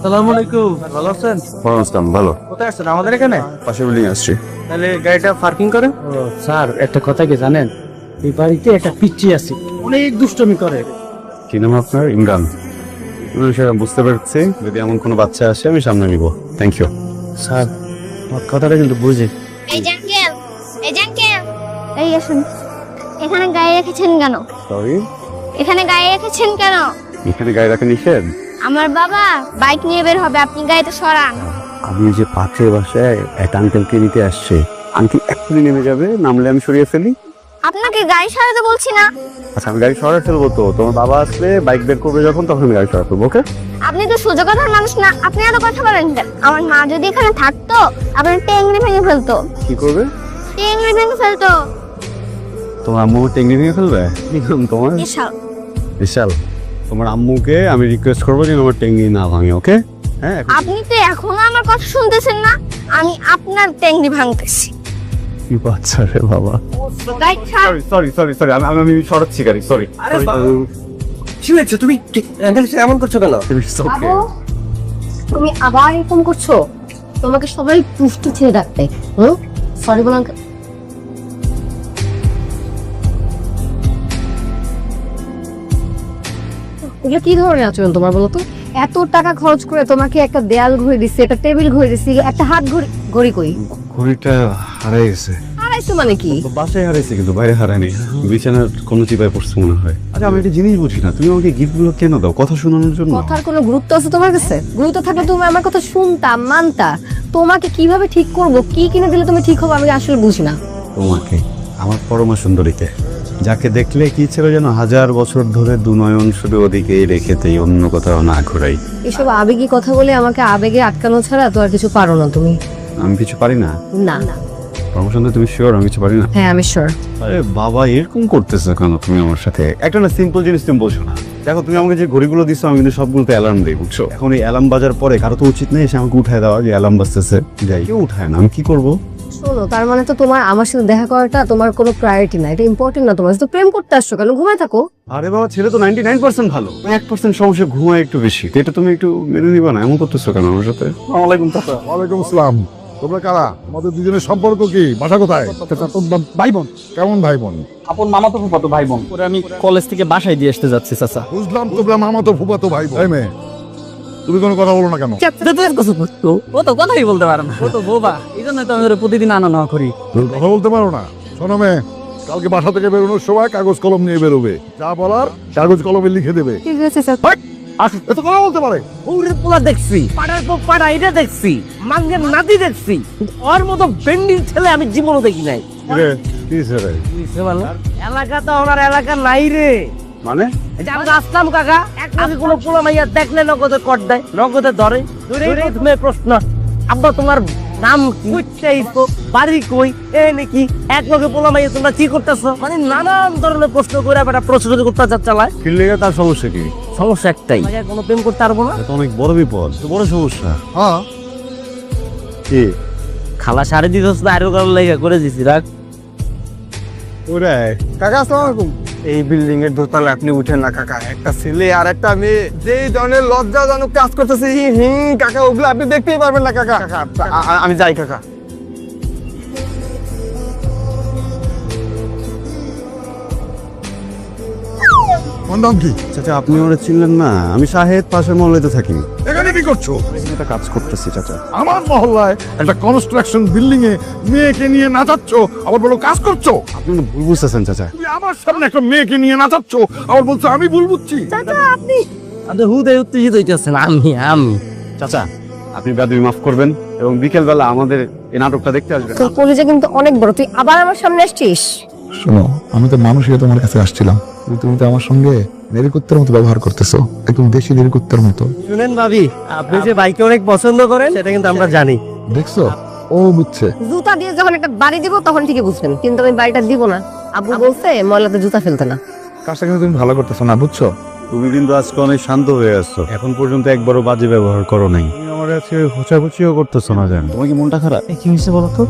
আসসালামু আলাইকুম, ভালো আছেন? আসসালাম, ভালো। কোথায় আসছেন? আমাদের এখানে? পাশের বিল্ডিং আসছি। তাহলে গাড়িটা পার্কিং করেন। স্যার, একটা কথা কি জানেন, এই বাড়িতে একটা পিচ্চি আছে, অনেক দুষ্টমি করে। কি নাম আপনার? ইমরান। সেটা বুঝতে পারছি, যদি এমন কোনো বাচ্চা আসে আমি সামনে নিব। Thank you. স্যার, আমার কথাটা কিন্তু বুঝে। এই জাঙ্কেল, এই আসুন। এখানে গায়ে রেখেছেন কেন? সরি, এখানে গায়ে রেখেছেন কেন? এখানে গাড়ি রাখা নিষেধ। আমার বাবা বাইক নিয়ে বের হবে, আপনি গাড়িতে সরান। আমি যে পাশের বাসায় একটা আঙ্কেলকে নিতে আসছে, আঙ্কেল এক্ষুনি নেমে যাবে, নামলে আমি সরিয়ে ফেলি। আপনাকে গাড়ি সরাতে বলছি না। আচ্ছা, আমি গাড়ি সরাই ফেলবো তো, তোমার বাবা আসলে বাইক বের করবে যখন, তখন আমি গাড়ি সরাই ফেলবো। ওকে? আপনি তো সোজা কথার মানুষ না, আপনি এত কথা বলেন কেন? আমার মা যদি এখানে থাকতো, আপনার টেংরি ভেঙে ফেলতো। কি করবে? টেংরি ভেঙে ফেলতো। তোমার আম্মু টেঙ্গি ভেঙে ফেলবে? তোমার বিশাল। বিশাল। তোমার আম্মুকে আমি রিকোয়েস্ট করবো যে তোমার টেঙ্গি না ভাঙে। ওকে? হ্যাঁ। আপনি তো এখনো আমার কথা শুনতেছেন না, আমি আপনার টেংরি ভাঙতেছি। কি বাচ্চা রে বাবা। গাড়ি ছাড়। সরি, আমি সরাচ্ছি গাড়ি। সরি। আরে কি হয়েছে? তুমি এমন করছো কেন? বাবু, তুমি আবার এরকম করছো? তোমাকে সবাই পুষ্টি ছেড়ে ডাকতে। সরি বলাম। এটা কি ধরনের আচরণ তোমার বলো তো? এত টাকা খরচ করে তোমাকে একটা দেয়াল ঘড়ি দিচ্ছি, একটা টেবিল ঘড়ি দিচ্ছি, একটা হাত ঘড়ি। ঘড়ি কই? ঘড়িটা হারাই গেছে। হারাইছো মানে কি? বাসায় হারাইছে, কিন্তু বাইরে হারায়নি। বিছানার কোনো চিপায় পড়ছে মনে হয়। আচ্ছা, আমি একটা জিনিস বুঝি না, তুমি আমাকে গিফট গুলো কেন দাও? কথা শোনানোর জন্য? কথার কোনো গুরুত্ব আছে তোমার কাছে? গুরুত্ব থাকলে তুমি আমার কথা শুনতা, মানতা। তোমাকে কিভাবে ঠিক করব, কি কিনে দিলে তুমি ঠিক হবে, আমি আসলে বুঝি না। তোমাকে, আমার পরমা সুন্দরীকে, যাকে দেখলে কি ছিল যেন, 1000 বছর ধরে দুনয়ন শুধু ওদিকেই রেখেতেই, অন্য কোথাও না ঘোরাই। এসব আবেগী কথা বলে আমাকে আবেগে আটকানো ছাড়া তো আর কিছু পারো না তুমি। আমি কিছু পারি না? না। পরমা সুন্দরী, তুমি শিওর আমি কিছু পারি না? হ্যাঁ, আমি শিওর। আরে বাবা, এরকম করতেছো কেন তুমি আমার সাথে? একটা না সিম্পল জিনিস তুমি বলছো না। দেখো, তুমি আমাকে যে ঘড়িগুলো দিছো, আমি কিন্তু সবগুলোতে অ্যালার্ম দিই, বুঝছো? এখন এই অ্যালার্ম বাজার পরে কারো তো উচিত নেই এসে আমাকে উঠায় দেওয়া, যে অ্যালার্ম বাজতেছে। যাই, কেউ উঠায় না, আমি কি করবো? শোনো, তার মানে তো তোমার আমার সাথে দেখা করাটা তোমার কোনো প্রায়োরিটি না, এটা ইম্পর্টেন্ট না। তোমার তো প্রেম করতে আসছো কেন? ঘুমায় থাকো। আরে বাবা, ছেলে তো 99% ভালো, 1% সমস্যা, ঘুমায় একটু বেশি। এটা তুমি একটু মেনে নিবা না? এমন করতেছো কেন আমার সাথে? ওয়ালাইকুম চাচা। ওয়ালাইকুম আসসালাম। তোমরা কারা? আমাদের দুজনের সম্পর্ক কি? বাসা কোথায়? ভাই বোন, কেমন ভাই বোন? আপন মামাতো ফুফাতো ভাই বোন। পরে আমি কলেজ থেকে বাসায় দিয়ে আসতে যাচ্ছি চাচা। বুঝলাম, তোমরা মামাতো ফুফাতো ভাই বোন। এই মেয়ে, তুমি কোনো কথা বলো না কেন? ও তো কথাই বলতে পারে না, ও তো বোবা, এই জন্য তো আমি ওরে প্রতিদিন আনা নেওয়া করি। তুমি কথা বলতে পারো না? শোনো মেয়ে, কালকে বাসা থেকে বেরোনোর সময় কাগজ কলম নিয়ে বেরোবে। যা বলার কাগজ কলমে লিখে দেবে। ঠিক আছে স্যার। এত কথা বলতে পারে? ওরে পোলা দেখছি, পাড়ার পর পাড়া এটা দেখছি, মাঙ্গের নাতি দেখছি, ওর মতো বেন্ডিং ছেলে আমি জীবনও দেখি নাই। রে, কি রে? এলাকা তো ওনার এলাকা নাই রে। মানে এই যে আমি আসলাম কাকা, আমি কোনো পোলা মাইয়া দেখলে নগদে কট দেয়, নগদে ধরে। প্রথমে প্রশ্ন, আব্বা তোমার নাম কি, বাড়ি কই, এ নাকি এক লগে পোলা মাইয়া তোমরা কি করতেছো, মানে নানান ধরনের প্রশ্ন করে একটা প্রশ্ন করতে চালায়। কি লেগে, তার সমস্যা কি? সমস্যা একটাই, কোনো প্রেম করতে পারবো না। এটা অনেক বড় বিপদ, বড় সমস্যা। হ্যাঁ, কি? খালা সাড়ে দিতেছ না, আরো কারণ লেগে করে দিছি, রাখ। ওরে কাকা আসসালামু আলাইকুম। এই বিল্ডিং এর দোতলা আপনি উঠেন না কাকা, একটা ছেলে আর একটা মেয়ে যে ধরনের লজ্জাজনক কাজ করতেছে, কাকা ওগুলো আপনি দেখতেই পারবেন না কাকা। আমি যাই কাকা। তোমার নাম কি? চাচা, আপনি ওরা চিনলেন না? আমি শাহেদ, পাশের মহল্লাতে থাকি। এখানে কি করছো? একটা কাজ করতেছি চাচা। আমার মহল্লায় একটা কনস্ট্রাকশন বিল্ডিং এ মেয়েকে নিয়ে নাচাচ্ছ, আবার বলো কাজ করছো? আপনি না ভুল বুঝতেছেন চাচা। তুমি আমার সামনে একটা মেয়েকে নিয়ে নাচাচ্ছ, আবার বলছো আমি ভুল বুঝছি? আপনি হুদে উত্তেজিত হইতেছেন। আমি চাচা, আপনি বেয়াদবি মাফ করবেন, এবং বিকেল বেলা আমাদের এই নাটকটা দেখতে আসবেন। তোর কলিজা কিন্তু অনেক বড়, তুই আবার আমার সামনে আসছিস। শোনো, আমি তো মানুষ হয়ে তোমার কাছে আসছিলাম, কিন্তু তুমি তো আমার সঙ্গে নেরিকুত্তার মতো ব্যবহার করতেছো, একদম দেশি নেরিকুত্তার মতো। শুনেন ভাবি, আপনি যে বাইকে অনেক পছন্দ করেন সেটা কিন্তু আমরা জানি। দেখছো, ও বুঝছে। জুতা দিয়ে যখন একটা বাড়ি দিব তখন ঠিকই বুঝবেন, কিন্তু আমি বাড়িটা দিব না। আব্বু বলছে ময়লাতে জুতা ফেলতে না। কাজটা কিন্তু তুমি ভালো করতেছো না, বুঝছো? তুমি কিন্তু আজকে অনেক শান্ত হয়ে আসছো, এখন পর্যন্ত একবারও বাজে ব্যবহার করো নাই। তুমি আমার কাছে খোঁচাখুচিও করতেছো না জান। তোমার কি মনটা খারাপ? কি হয়েছে বলো তো?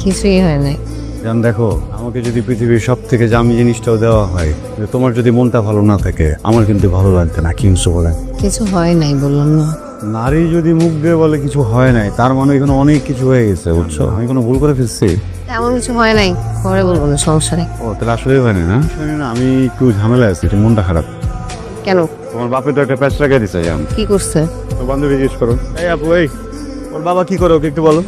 কিছুই হয় নাই। জান দেখো, আমাকে যদি পৃথিবীর সব থেকে দামি জিনিসটাও দেওয়া হয়, তোমার যদি মনটা ভালো না থাকে, আমার কিন্তু ভালো লাগবে না। কি বলেন? কিছু হয় নাই বললাম না। নারী যদি মুখ দিয়ে বলে কিছু হয় নাই, তার মানে এখানে অনেক কিছু হয়ে গেছে, বুঝছো? আমি কোনো ভুল করে ফেলছি? এমন কিছু হয় নাই, পরে বলবো না, সমস্যা নেই। ও তাহলে আসলেই হয় না? শুনি না, আমি একটু ঝামেলা আছি, একটু মনটা খারাপ। কেন, তোমার বাপে তো একটা প্যাচ লাগাই দিছে জান। কি করছে? তো বান্ধবী জিজ্ঞেস করো। এই আপু, এই ওর বাবা কি করে, ওকে একটু বলো।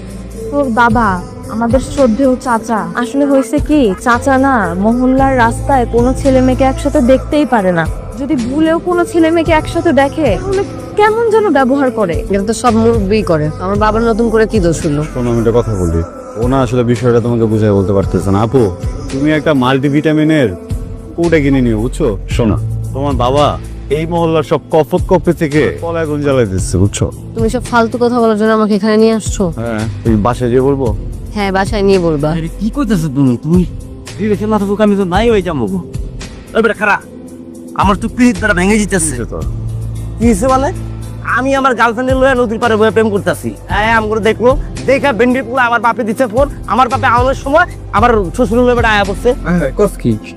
তোর বাবা আমাদের শ্রদ্ধেয় চাচা। আসলে হয়েছে কি, চাচা না মহল্লার রাস্তায় কোনো ছেলে মেয়েকে একসাথে দেখতেই পারে না। যদি ভুলেও কোনো ছেলে মেয়েকে একসাথে দেখে তাহলে কেমন যেন ব্যবহার করে। এটা তো সব মুরব্বি করে, আমার বাবার নতুন করে কি দোষ হলো? শোনো, আমি একটা কথা বলি। ও না আসলে বিষয়টা তোমাকে বুঝাই বলতে পারতেছে না। আপু, তুমি একটা মাল্টিভিটামিনের কোটা কিনে নিও, বুঝছো? শোনো, তোমার বাবা এই মহল্লার সব কফত কপে থেকে কলায় গুণ জ্বালাই দিচ্ছে, বুঝছো? তুমি সব ফালতু কথা বলার জন্য আমাকে এখানে নিয়ে আসছো? হ্যাঁ, তুমি বাসায় যেয়ে বলবো। হ্যাঁ, বাসায় নিয়ে বলবা। আরে কি কইতাছো তুমি? তুমি রিলেশন না থাকুক, আমি তো নাই হয়ে যাবো। ওই বেটা খারাপ, আমার তো পিঠ দ্বারা ভেঙে যেতেছে। কি হয়েছে বলে? আমি আমার গার্লফ্রেন্ডের লয়ে নদীর পারে বয়ে প্রেম করতেছি। হ্যাঁ, আমগুলো দেখলো, দেখা ভেন্ডির পোলা আমার বাপে দিচ্ছে ফোন। আমার বাপে আওয়ানোর সময় আমার শ্বশুর লয়ে বেটা আয়া পড়ছে।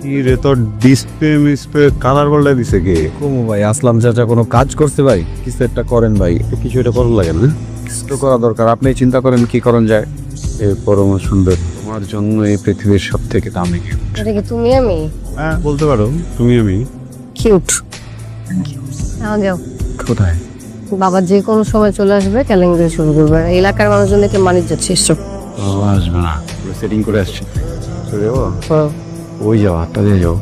কি রে, তোর ডিসপ্লে কালার বলটা দিছে কে? কুমু ভাই, আসলাম চাচা কোনো কাজ করতে ভাই, কিছু একটা করেন ভাই। কিছু এটা করার লাগে না? কিছু করা দরকার, আপনি চিন্তা করেন কি করেন যায়। এই পরম সুন্দর, তোমার জন্য এই পৃথিবীর সব থেকে দামি gift। এটা কি তুমি আমি? হ্যাঁ, বলতে পারো তুমি আমি। কিউট। যাও, কোথায়? বাবা যে কোনো সময় চলে আসবে, ক্যালেন্ডার শুরু করবে। এলাকার মানুষজন দেখে মানিয়ে যাচ্ছে। আসবে না, সেটিং করে আসছি। চলে যাবো? ওই যাও, হাতটা দিয়ে যাও।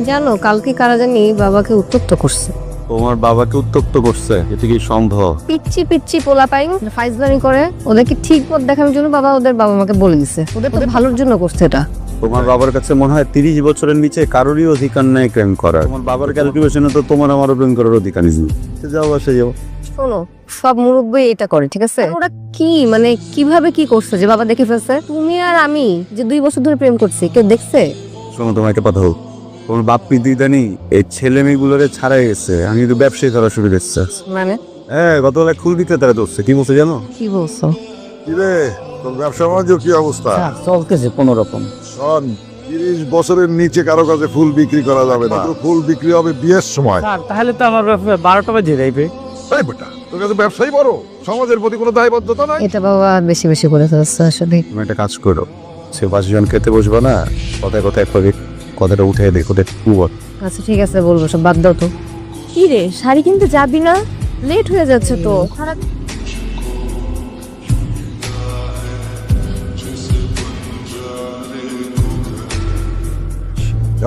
জানো, কালকে কারা জানি বাবাকে উত্তপ্ত করছে। তোমার বাবাকে উত্তক্ত করছে? এটা কি সম্ভব? পিচ্ছি পিচ্ছি পোলা পাই ফাইজলামি করে, ওদেরকে ঠিক পথ দেখানোর জন্য বাবা ওদের বাবা মাকে বলে দিছে। ওদের তো ভালোর জন্য করছে এটা। তোমার বাবার কাছে মনে হয় 30 বছরের নিচে কারোরই অধিকার নেই প্রেম করার। তোমার বাবার ক্যালকুলেশনে তো তোমার আমারও প্রেম করার অধিকার নেই। যাও, বাসে যাও। শোনো, সব মুরব্বী এটা করে, ঠিক আছে? ওরা কি মানে কিভাবে কি করছে যে বাবা দেখে ফেলছে? তুমি আর আমি যে 2 বছর ধরে প্রেম করছি, কেউ দেখছে? শোনো, তোমাকে কথা হোক, তোমার বাপ পিদিদানি এই ছেলে মেয়েগুলোরে ছাড়াই গেছে। আমি কিন্তু ব্যবসায়ী করা শুরু করছে। মানে হ্যাঁ, গতকাল ফুল বিক্রেতারা ধরছে। কি বলছে জানো? কি বলছো? কিরে, তোর ব্যবসা বাণিজ্য কি অবস্থা? চলতেছে কোনো রকম। শোন, 30 বছরের নিচে কারো কাছে ফুল বিক্রি করা যাবে না। ফুল বিক্রি হবে বিয়ের সময়। তাহলে তো আমার 12টা বাজে যাইবে। এই বেটা, তোর কাছে ব্যবসায়ী বড়, সমাজের প্রতি কোনো দায়বদ্ধতা নাই। এটা বাবা বেশি বেশি করে ফেলছে আসলে। তুমি একটা কাজ করো, সে 5 জন খেতে বসবা না, কথায় কথায় করে কথাটা উঠে দেখো, দেখো। আচ্ছা ঠিক আছে, বলবো, সব বাদ দাও তো। কি রে, শাড়ি কিনতে যাবি না? লেট হয়ে যাচ্ছে তো। খারাপ।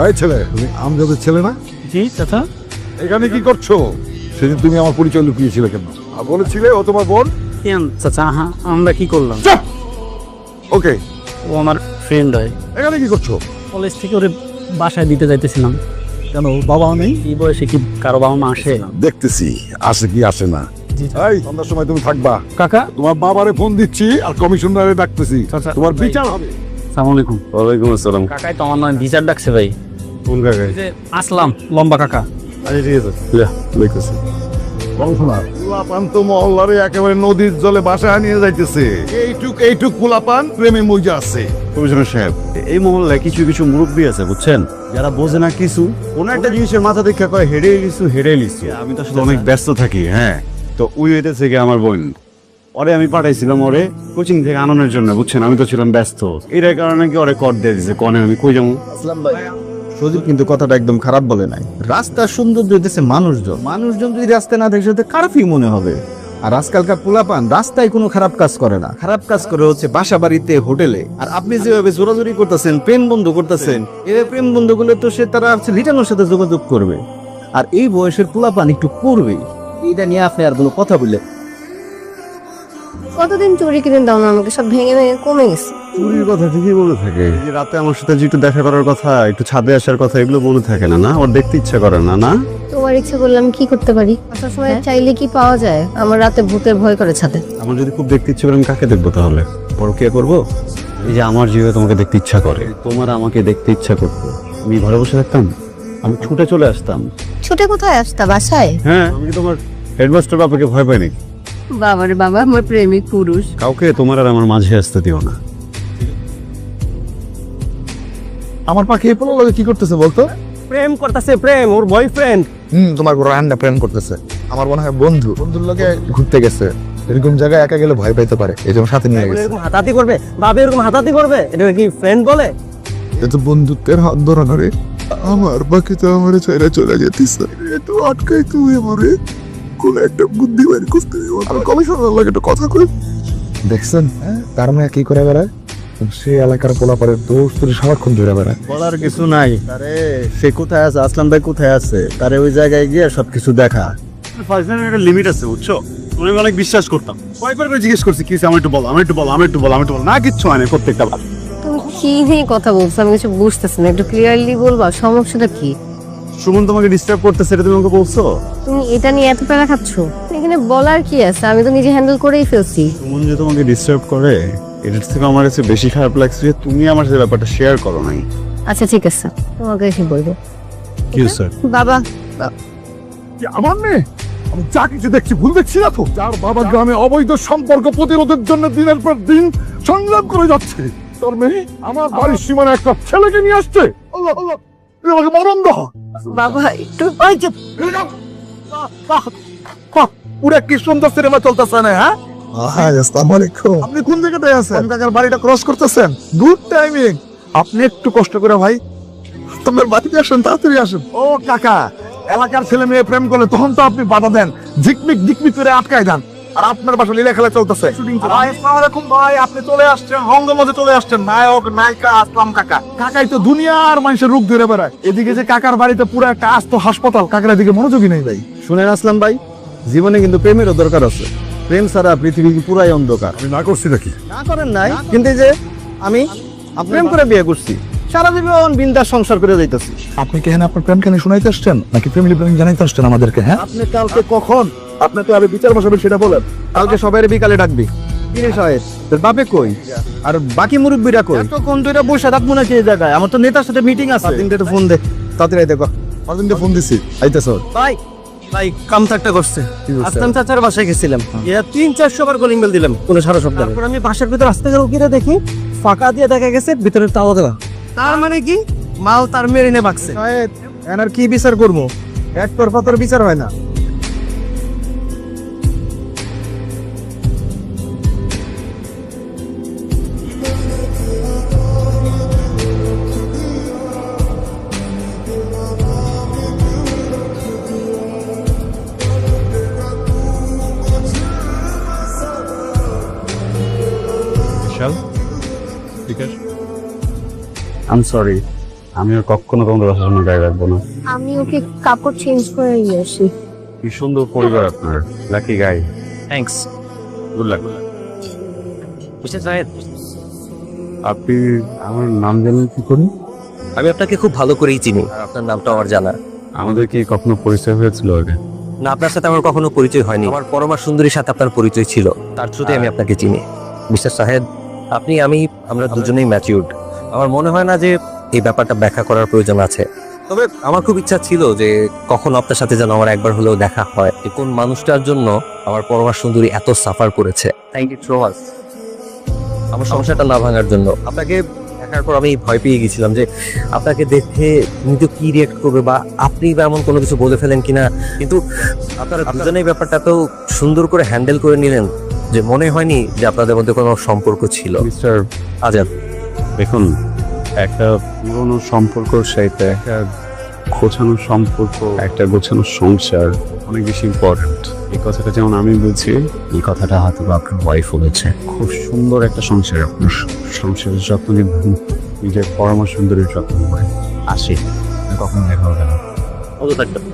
এই ছেলে, তুমি আমজাদের ছেলে না? জি চাচা। এখানে কি করছো? সেদিন তুমি আমার পরিচয় লুকিয়েছিলে কেন? আর বলেছিলে ও তোমার বোন। কেন চাচা, হ্যাঁ আমরা কি করলাম? ওকে, ও আমার ফ্রেন্ড হয়। এখানে কি করছো? কলেজ থেকে ওরে বাসায় দিতে যাইতেছিলাম। কেন, বাবা নেই? এই বয়সে কি কারো বাবা মা আসে? দেখতেছি আসে কি আসে না। এই সন্ধ্যার সময় তুমি থাকবা। কাকা, তোমার বাবারে ফোন দিচ্ছি আর কমিশনারে ডাকতেছি। আচ্ছা, তোমার বিচার হবে। আসসালামু আলাইকুম। ওয়ালাইকুম আসসালাম। কাকাই তো আমার নয় বিচার ডাকছে ভাই। কোন জায়গায়? যে আসলাম, লম্বা কাকা। আরে ঠিক আছে, যা লইতেছি। কমিশনার, পোলাপান তো মহল্লারে একেবারে নদীর জলে বাসায় নিয়ে যাইতেছে। এইটুক পোলাপান প্রেমে মইজা আছে। কমিশনার সাহেব, এই মহল্লায় কিছু কিছু মুরব্বী আছে, বুঝছেন, যারা বোঝে না কিছু। কোন একটা জিনিসের মাথা দেখা কয় হেরে লিসু। আমি তো আসলে অনেক ব্যস্ত থাকি। হ্যাঁ, তো ওই হইতেছে কি আমার বোন, ওরে আমি পাঠাইছিলাম ওরে কোচিং থেকে আনানোর জন্য, বুঝছেন। আমি তো ছিলাম ব্যস্ত, এটার কারণে কি ওরে কর দিয়ে দিছে। কনে আমি কই যাবো? সজীব কিন্তু কথাটা একদম খারাপ বলে নাই। রাস্তার সৌন্দর্য হইতেছে মানুষজন যদি রাস্তায় না দেখে খারাপই মনে হবে। আর আজকালকার পোলাপান রাস্তায় কোনো খারাপ কাজ করে না, খারাপ কাজ করে হচ্ছে বাসা বাড়িতে, হোটেলে। আর আপনি যেভাবে জোরাজোরি করতেছেন, প্রেম বন্ধ করতেছেন, এভাবে প্রেম বন্ধ করলে তো সে তারা লিটানোর সাথে যোগাযোগ করবে। আর এই বয়সের পোলাপান একটু করবেই। এটা নিয়ে আপনি আর কোনো কথা বললে কতদিন চুরি কিনে দাও না আমাকে, সব ভেঙে ভেঙে কমে গেছে। চুরির কথা ঠিকই বলে থাকে। এই যে রাতে আমার সাথে যে একটু দেখা করার কথা, একটু ছাদে আসার কথা, এগুলো বলে থাকে না? না, ওর দেখতে ইচ্ছা করে না? না, তোমার ইচ্ছে করলে আমি কি করতে পারি? আসার সময় চাইলে কি পাওয়া যায়? আমার রাতে ভূতের ভয় করে ছাদে। আমার যদি খুব দেখতে ইচ্ছে করে আমি কাকে দেখবো তাহলে? পরকিয়া করবো? এই যে আমার জীবে তোমাকে দেখতে ইচ্ছা করে, তোমার আমাকে দেখতে ইচ্ছা করতো, আমি ঘরে বসে থাকতাম? আমি ছুটে চলে আসতাম। ছুটে কোথায় আসতা? বাসায়? হ্যাঁ, আমি কি তোমার হেডমাস্টার বাবাকে ভয় পাই নাকি? বাবারে বাবা, আমার প্রেমিক পুরুষ। কাউকে তোমার আর আমার মাঝে আসতে দিও না। আমার পাখি এই পোলার লগে কি করতেছে বলতো? প্রেম করতেছে, প্রেম, ওর বয়ফ্রেন্ড। তোমার বড় আন্ডা প্রেম করতেছে। আমার মনে হয় বন্ধুর লগে ঘুরতে গেছে, এরকম জায়গায় একা গেলে ভয় পাইতে পারে, এই জন্য সাথে নিয়ে গেছে। এরকম হাতাহাতি করবে, বাবা এরকম হাতাহাতি করবে, এটা কি ফ্রেন্ড বলে? এ তো বন্ধুত্বের হাত ধরা রে। আমার বাকি তো আমার ছেড়ে চলে যেতিস, এ তো আটকাই তুই আমারে কোন একটা বুদ্ধি বের করতে হবে। আমি কমিশনার লাগে একটা কথা কই, দেখছেন তার মেয়ে কি করে বেড়ায়, সে এলাকার পোলা পরে দোস্ত সারাক্ষণ ধরে বেড়ায়। বলার কিছু নাই, আরে সে কোথায় আছে, আসলাম ভাই কোথায় আছে, তারে ওই জায়গায় গিয়ে সবকিছু দেখা। ফাইজলামের একটা লিমিট আছে বুঝছো, তুমি অনেক বিশ্বাস করতাম, কয়েকবার করে জিজ্ঞেস করছি কি আমি একটু বলো, আমি একটু বলো, আমি একটু বলো, আমি একটু বলো, না কিচ্ছু হয় না প্রত্যেকটা বার। তুমি কি নিয়ে কথা বলছো আমি কিছু বুঝতেছি না, একটু ক্লিয়ারলি বলবা সমস্যাটা কি? সুমন তোমাকে ডিস্টার্ব করতেছে, এটা তুমি আমাকে বলছো? তুমি এটা নিয়ে এত প্যারা খাচ্ছ, এখানে বলার কি আছে, আমি তো নিজে হ্যান্ডেল করেই ফেলছি। সুমন যে তোমাকে ডিস্টার্ব করে এটার থেকে আমার কাছে বেশি খারাপ লাগছে যে তুমি আমার সাথে ব্যাপারটা শেয়ার করো নাই। আচ্ছা ঠিক আছে, তোমাকে এসে বলবো। কি স্যার? বাবা আমার মেয়ে, আমি যা কিছু দেখছি ভুল দেখছি না তো? যার বাবা গ্রামে অবৈধ সম্পর্ক প্রতিরোধের জন্য দিনের পর দিন সংগ্রাম করে যাচ্ছে, তোর মেয়ে আমার বাড়ির সীমানা একটা ছেলেকে নিয়ে আসছে। আল্লাহ আল্লাহ, এ আমাকে মরণ দাও। বাবা একটু পুরা কি সুন্দর সিনেমা চলতেছে না? হ্যাঁ, আসসালামু আলাইকুম। আপনি কোন জায়গাটায় আছেন? কাকার বাড়িটা ক্রস করতেছেন, গুড টাইমিং। আপনি একটু কষ্ট করে ভাই তোমার বাড়িতে আসেন, তাড়াতাড়ি আসেন। ও কাকা, এলাকার ছেলে মেয়ে প্রেম করলে তখন তো আপনি বাধা দেন, ঝিকমিক ঝিকমিক করে আটকায় দেন, আর আপনার বাসা লীলা খেলা চলতেছে। ভাই আসসালামু আলাইকুম ভাই, আপনি চলে আসছেন, হঙ্গমতে চলে আসছেন। নায়ক নায়িকা আসলাম কাকা। কাকাই তো দুনিয়ার মানুষের রূপ ধরে বেড়ায়, এদিকে যে কাকার বাড়িতে পুরো একটা আস্ত হাসপাতাল, কাকার এদিকে মনোযোগী নেই ভাই। শুনেন আসলাম ভাই, জীবনে কিন্তু প্রেমেরও দরকার আছে, প্রেম ছাড়া পৃথিবী পুরাই অন্ধকার। আমি না করছি নাকি? না করেন নাই, কিন্তু এই যে আমি প্রেম করে বিয়ে করছি, সারা জীবন বিন্দাস সংসার করে যাইতেছি। আপনি কি আপনার প্রেম কেন শুনাইতে আসছেন নাকি ফ্যামিলি প্ল্যানিং জানাইতে আসছেন আমাদেরকে? হ্যাঁ, আপনি কালকে কখন আপনি তো আরো বিচার বসাবেন সেটা বলেন। কালকে সবাই বিকালে ডাকবি। কিরে সাহেব, তোর বাপে কই আর বাকি মুরব্বীরা কই? এতক্ষণ তুই বসে থাকবো নাকি এই জায়গায়? আমার তো নেতার সাথে মিটিং আছে। তিনটে ফোন দে, তাড়াতাড়ি দেখো। মাঝে ফোন দিছি, আইতেছ? ভাই ভাই কাম থাকতে করছে, আসলাম চাচার বাসায় গেছিলাম, ইয়া 3-400 বার কলিং বেল দিলাম, কোনো সারা শব্দ নেই। তারপর আমি বাসার ভিতর আসতে গেলে উকিরে দেখি ফাঁকা দিয়ে দেখা গেছে ভিতরে তালা দেওয়া। তার মানে কি মাল তার মেরিনে বাকছে। সাহেব, এনার কি বিচার করবো? এক তরফা তোর বিচার হয় না। আই এম সরি, আমি আর কখনো তোমাদের বাসার সামনে গায়ে রাখবো না। আমি ওকে কাপড় চেঞ্জ করে নিয়ে আসি। কি সুন্দর পরিবার আপনার, lucky guy. Thanks good luck. Mister সাহেব, আপনি আমার নাম জানেন কি করে? আমি আপনাকে খুব ভালো করেই চিনি, আর আপনার নামটা আমার জানা। আমাদের কি কখনো পরিচয় হয়েছিল আগে? না, আপনার সাথে আমার কখনো পরিচয় হয়নি। আমার পরমা সুন্দরীর সাথে আপনার পরিচয় ছিল, তার থ্রুতে আমি আপনাকে চিনি। মিস্টার সাহেব, আমরা দুজনেই ম্যাচিউরড। আমার মনে হয় না যে এই ব্যাপারটা ব্যাখ্যা করার প্রয়োজন আছে। তবে আমার খুব ইচ্ছা ছিল যে কখন আপনার সাথে যেন আমার একবার হলেও দেখা হয়, যে কোন মানুষটার জন্য আমার পরমা সুন্দরী এত সাফার করেছে। থ্যাংক ইউ সো মাচ আমার সমস্যাটা না ভাঙার জন্য। আপনাকে দেখার পর আমি ভয় পেয়ে গেছিলাম যে আপনাকে দেখে উনি কি রিয়েক্ট করবে, বা আপনি বা এমন কোনো কিছু বলে ফেলেন কিনা। কিন্তু আপনারা দুজনেই ব্যাপারটা তো সুন্দর করে হ্যান্ডেল করে নিলেন যে মনে হয়নি যে আপনাদের মধ্যে কোনো সম্পর্ক ছিল। মিস্টার আজাদ, দেখুন, একটা পুরনো সম্পর্কর সাথে একটা গোছানো সম্পর্ক, একটা গোছানো সংসার অনেক বেশি ইম্পর্টেন্ট। এই কথাটা যেমন আমি বলছি, এই কথাটা হয়তো আপনার ওয়াইফ বলেছে। খুব সুন্দর একটা সংসার, আপনার সংসারের যত্ন নিবেন, নিজের পরমা সুন্দরীর যত্ন নেবেন। আসি, কখন দেখা হবে না। ভালো থাকবেন।